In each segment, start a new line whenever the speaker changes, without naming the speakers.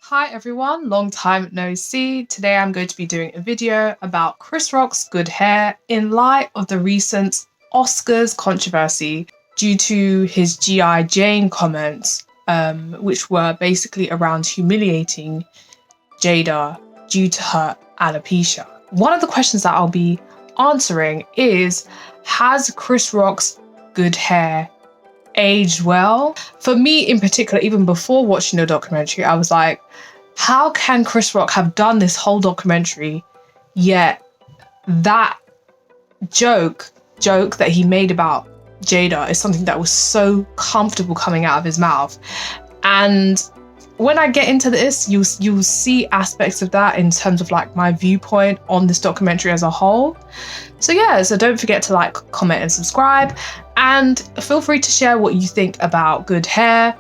Hi everyone, long time no see. Today I'm going to be doing a video about Chris Rock's good hair in light of the recent Oscars controversy due to his G.I. Jane comments, which were basically around humiliating Jada due to her alopecia. One of the questions that I'll be answering is, has Chris Rock's good hair aged well? For me in particular, even before watching the documentary, I was like, how can Chris Rock have done this whole documentary, yet that joke that he made about Jada is something that was so comfortable coming out of his mouth? And when I get into this, you'll see aspects of that in terms of like my viewpoint on this documentary as a whole. So don't forget to like, comment and subscribe, and feel free to share what you think about good hair.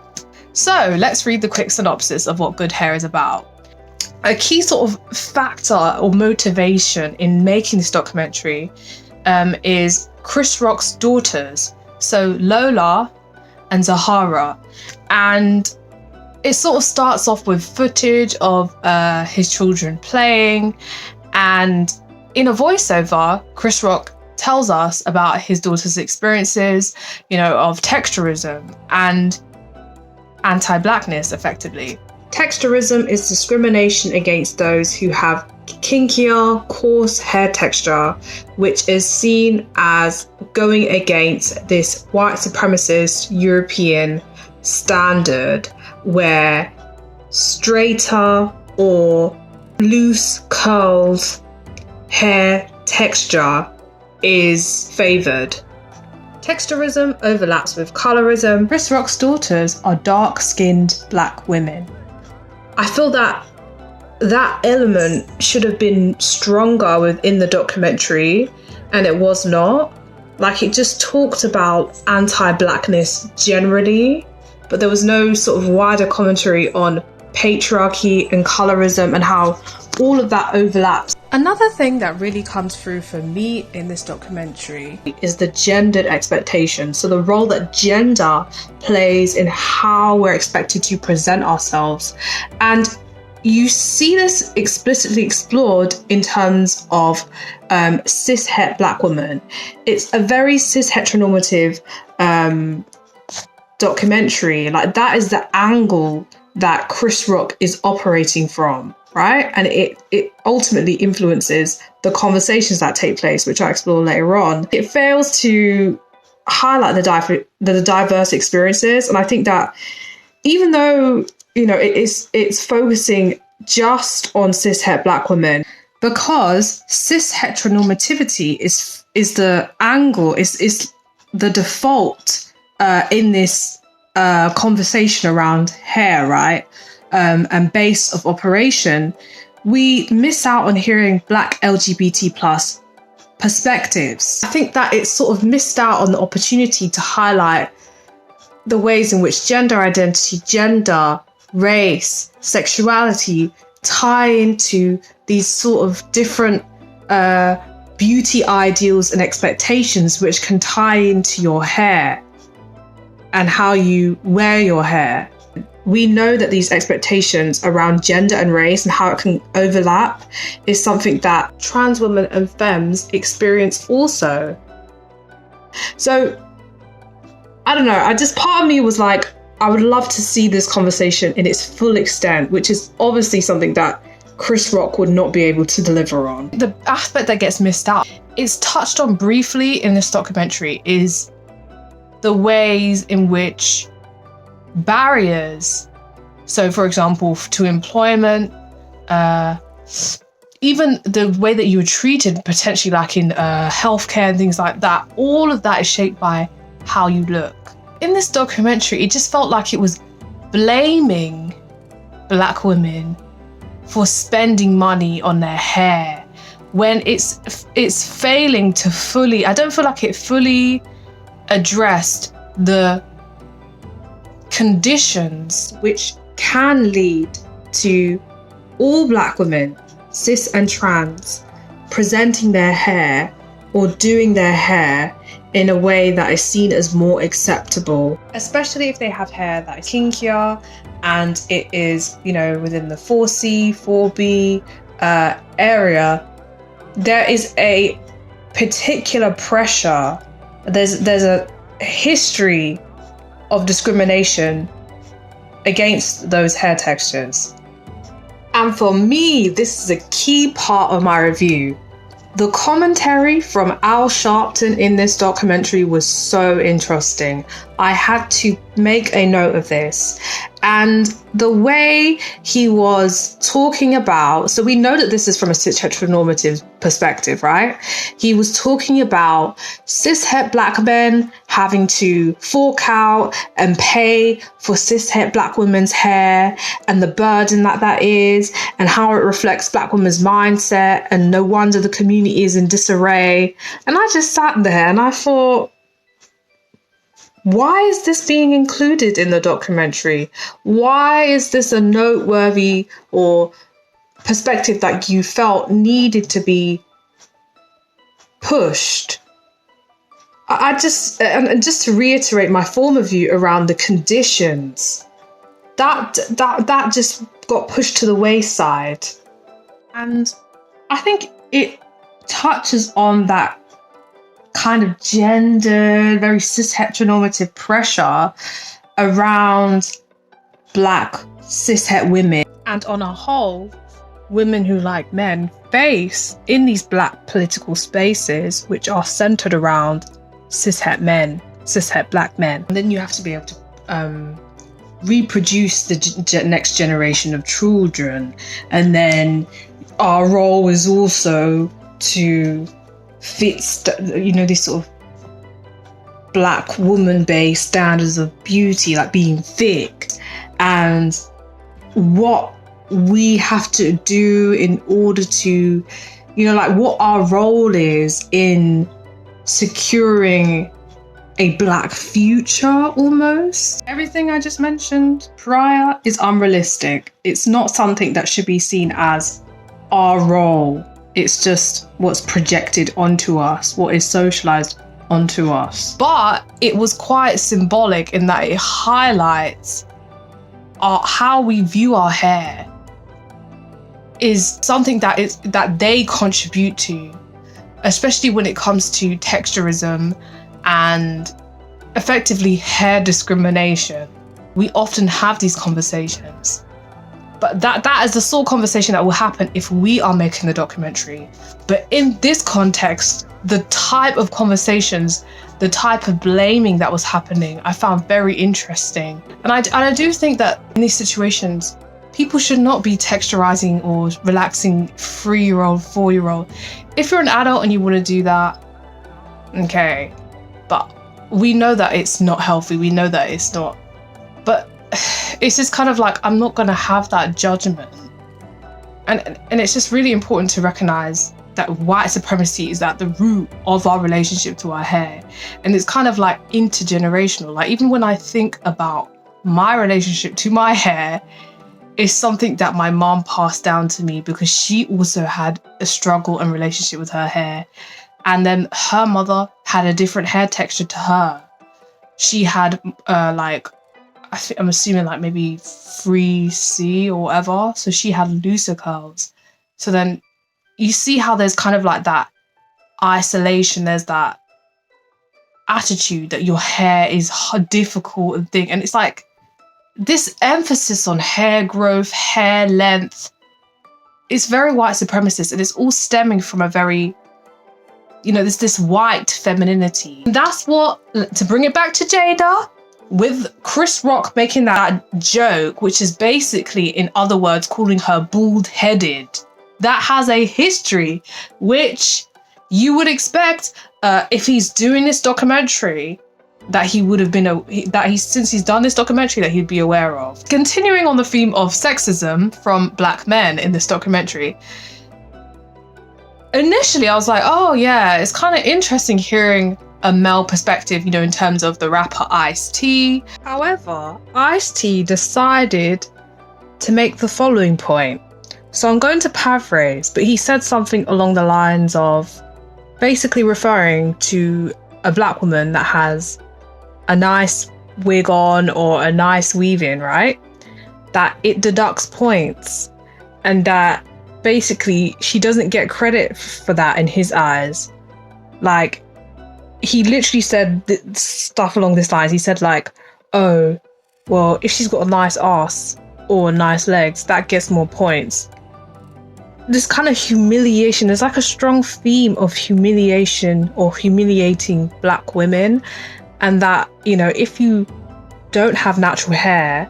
So let's read the quick synopsis of what good hair is about. A key sort of factor or motivation in making this documentary is Chris Rock's daughters, so Lola and Zahara, and it sort of starts off with footage of his children playing, and in a voiceover, Chris Rock tells us about his daughter's experiences, of texturism and anti-blackness, effectively. Texturism is discrimination against those who have kinkier, coarse hair texture, which is seen as going against this white supremacist European standard where straighter or loose curled hair texture is favoured. Texturism overlaps with colorism. Chris Rock's daughters are dark-skinned black women. I feel that element should have been stronger within the documentary, and it was not. Like, it just talked about anti-blackness generally, but there was no sort of wider commentary on patriarchy and colorism and how all of that overlaps. Another thing that really comes through for me in this documentary is the gendered expectation. So the role that gender plays in how we're expected to present ourselves. And you see this explicitly explored in terms of cis-het black women. It's a very cis-heteronormative documentary. Like, that is the angle that Chris Rock is operating from, right? And it ultimately influences the conversations that take place, which I explore later on. It fails to highlight the diverse experiences, and I think that even though it's focusing just on cis-het black women, because cis-heteronormativity is the angle, is the default in this conversation around hair, right? And base of operation, we miss out on hearing Black LGBT plus perspectives. I think that it's sort of missed out on the opportunity to highlight the ways in which gender identity, gender, race, sexuality tie into these sort of different beauty ideals and expectations, which can tie into your hair and how you wear your hair. We know that these expectations around gender and race and how it can overlap is something that trans women and femmes experience also. So, I don't know, part of me was like, I would love to see this conversation in its full extent, which is obviously something that Chris Rock would not be able to deliver on. The aspect that gets missed out, is touched on briefly in this documentary, is the ways in which barriers, so for example to employment, even the way that you were treated potentially like in healthcare and things like that, all of that is shaped by how you look. In this documentary, it just felt like it was blaming black women for spending money on their hair when it's failing to fully, I don't feel like it fully addressed the conditions which can lead to all black women, cis and trans, presenting their hair or doing their hair in a way that is seen as more acceptable, especially if they have hair that is kinkier and it is, within the 4C, 4B area. There is a particular pressure. There's a history of discrimination against those hair textures. And for me, this is a key part of my review. The commentary from Al Sharpton in this documentary was so interesting. I had to make a note of this. And the way he was talking about, so we know that this is from a cis heteronormative perspective, right? He was talking about cishet black men having to fork out and pay for cishet black women's hair and the burden that is, and how it reflects black women's mindset, and no wonder the community is in disarray. And I just sat there and I thought, why is this being included in the documentary? Why is this a noteworthy or perspective that you felt needed to be pushed? And just to reiterate my former view around the conditions, that just got pushed to the wayside. And I think it touches on that kind of gendered, very cis heteronormative pressure around black cishet women, and on a whole, women who, like men, face in these black political spaces, which are centered around cishet men, cishet black men. And then you have to be able to reproduce the next generation of children, and then our role is also to fit these sort of black woman-based standards of beauty, like being thick, and what we have to do in order to, what our role is in securing a black future almost. Everything I just mentioned prior is unrealistic. It's not something that should be seen as our role. It's just what's projected onto us, what is socialized onto us. But it was quite symbolic in that it highlights how we view our hair is something that they contribute to, especially when it comes to texturism and effectively hair discrimination. We often have these conversations. But that is the sole conversation that will happen if we are making the documentary. But in this context, the type of conversations, the type of blaming that was happening, I found very interesting. And I do think that in these situations, people should not be texturizing or relaxing 3-year-old, 4-year-old. If you're an adult and you want to do that, okay. But we know that it's not healthy. We know that it's not. But it's just kind of like, I'm not going to have that judgment. And it's just really important to recognize that white supremacy is at the root of our relationship to our hair. And it's kind of like intergenerational. Like, even when I think about my relationship to my hair, it's something that my mom passed down to me because she also had a struggle and relationship with her hair. And then her mother had a different hair texture to her. She had I'm assuming like maybe 3C or whatever. So she had looser curls. So then you see how there's kind of like that isolation. There's that attitude that your hair is difficult and thing. And it's like this emphasis on hair growth, hair length, it's very white supremacist. And it's all stemming from a very, this white femininity. And that's what, to bring it back to Jada, with Chris Rock making that joke, which is basically, in other words, calling her bald-headed. That has a history, which you would expect if he's doing this documentary, that he would have been, since he's done this documentary, that he'd be aware of. Continuing on the theme of sexism from black men in this documentary, initially I was like, oh yeah, it's kind of interesting hearing a male perspective, in terms of the rapper Ice-T. However, Ice-T decided to make the following point. So I'm going to paraphrase, but he said something along the lines of, basically referring to a black woman that has a nice wig on or a nice weave-in, right? That it deducts points, and that basically she doesn't get credit for that in his eyes. Like, he literally said stuff along this lines. He said like, oh, well, if she's got a nice ass or nice legs, that gets more points. This kind of humiliation, there's like a strong theme of humiliation or humiliating black women. And that, you know, if you don't have natural hair,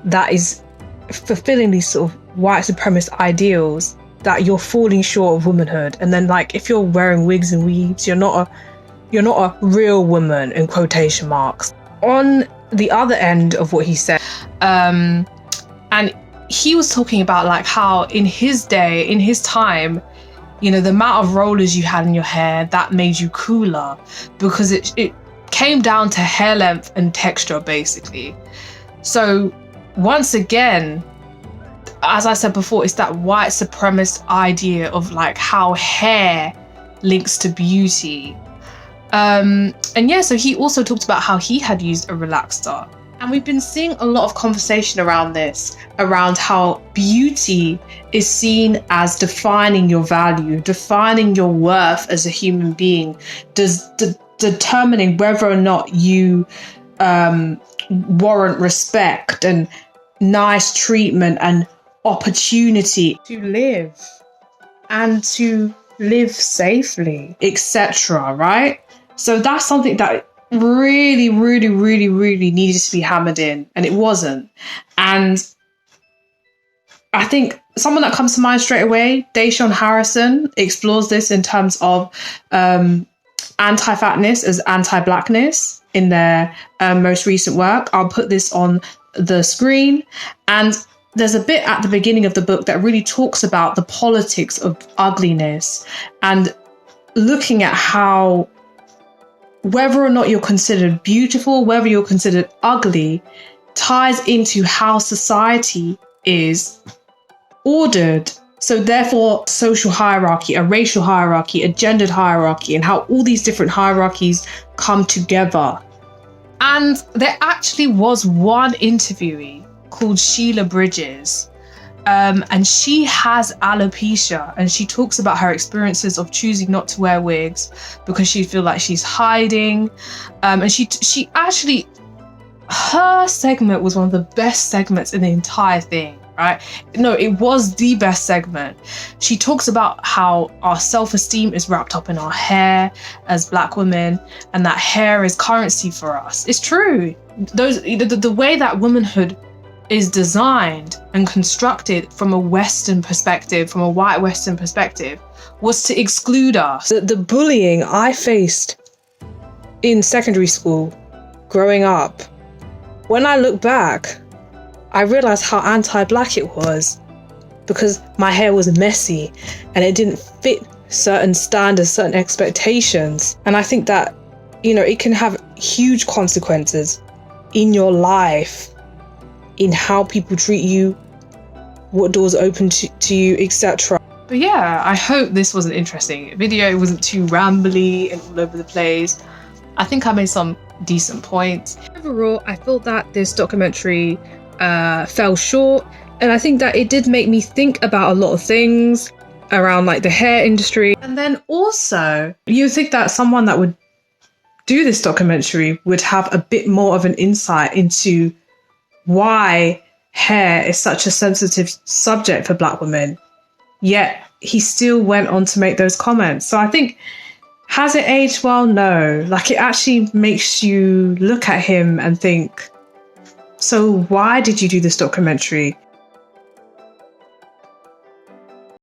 that is fulfilling these sort of white supremacist ideals, that you're falling short of womanhood. And then like, if you're wearing wigs and weaves, you're not a real woman, in quotation marks. On the other end of what he said, and he was talking about like how in his day, in his time, you know, the amount of rollers you had in your hair, that made you cooler, because it came down to hair length and texture, basically. So once again, as I said before, it's that white supremacist idea of like how hair links to beauty. And yeah, so he also talked about how he had used a relaxer. And we've been seeing a lot of conversation around this, around how beauty is seen as defining your value, defining your worth as a human being, determining whether or not you warrant respect and nice treatment and opportunity to live and to live safely, etc. Right? So that's something that really, really, really, really needed to be hammered in, and it wasn't. And I think someone that comes to mind straight away, Deshaun Harrison, explores this in terms of anti-fatness as anti-blackness in their most recent work. I'll put this on the screen. And there's a bit at the beginning of the book that really talks about the politics of ugliness and looking at how whether or not you're considered beautiful, whether you're considered ugly, ties into how society is ordered. So therefore, social hierarchy, a racial hierarchy, a gendered hierarchy, and how all these different hierarchies come together. And there actually was one interviewee called Sheila Bridges, and she has alopecia, and she talks about her experiences of choosing not to wear wigs because she feels like she's hiding. And she actually, her segment was one of the best segments in the entire thing, right? No, it was the best segment. She talks about how our self-esteem is wrapped up in our hair as black women, and that hair is currency for us. It's true. The way that womanhood is designed and constructed from a Western perspective, from a white Western perspective, was to exclude us. The bullying I faced in secondary school, growing up, when I look back, I realised how anti-black it was, because my hair was messy and it didn't fit certain standards, certain expectations. And I think that, you know, it can have huge consequences in your life, in how people treat you, what doors open to you, etc. But yeah, I hope this was an interesting video. It wasn't too rambly and all over the place. I think I made some decent points. Overall, I thought that this documentary fell short, and I think that it did make me think about a lot of things around like the hair industry. And then also, you think that someone that would do this documentary would have a bit more of an insight into why hair is such a sensitive subject for black women, yet he still went on to make those comments. So I think, has it aged well? No. Like, it actually makes you look at him and think, so why did you do this documentary?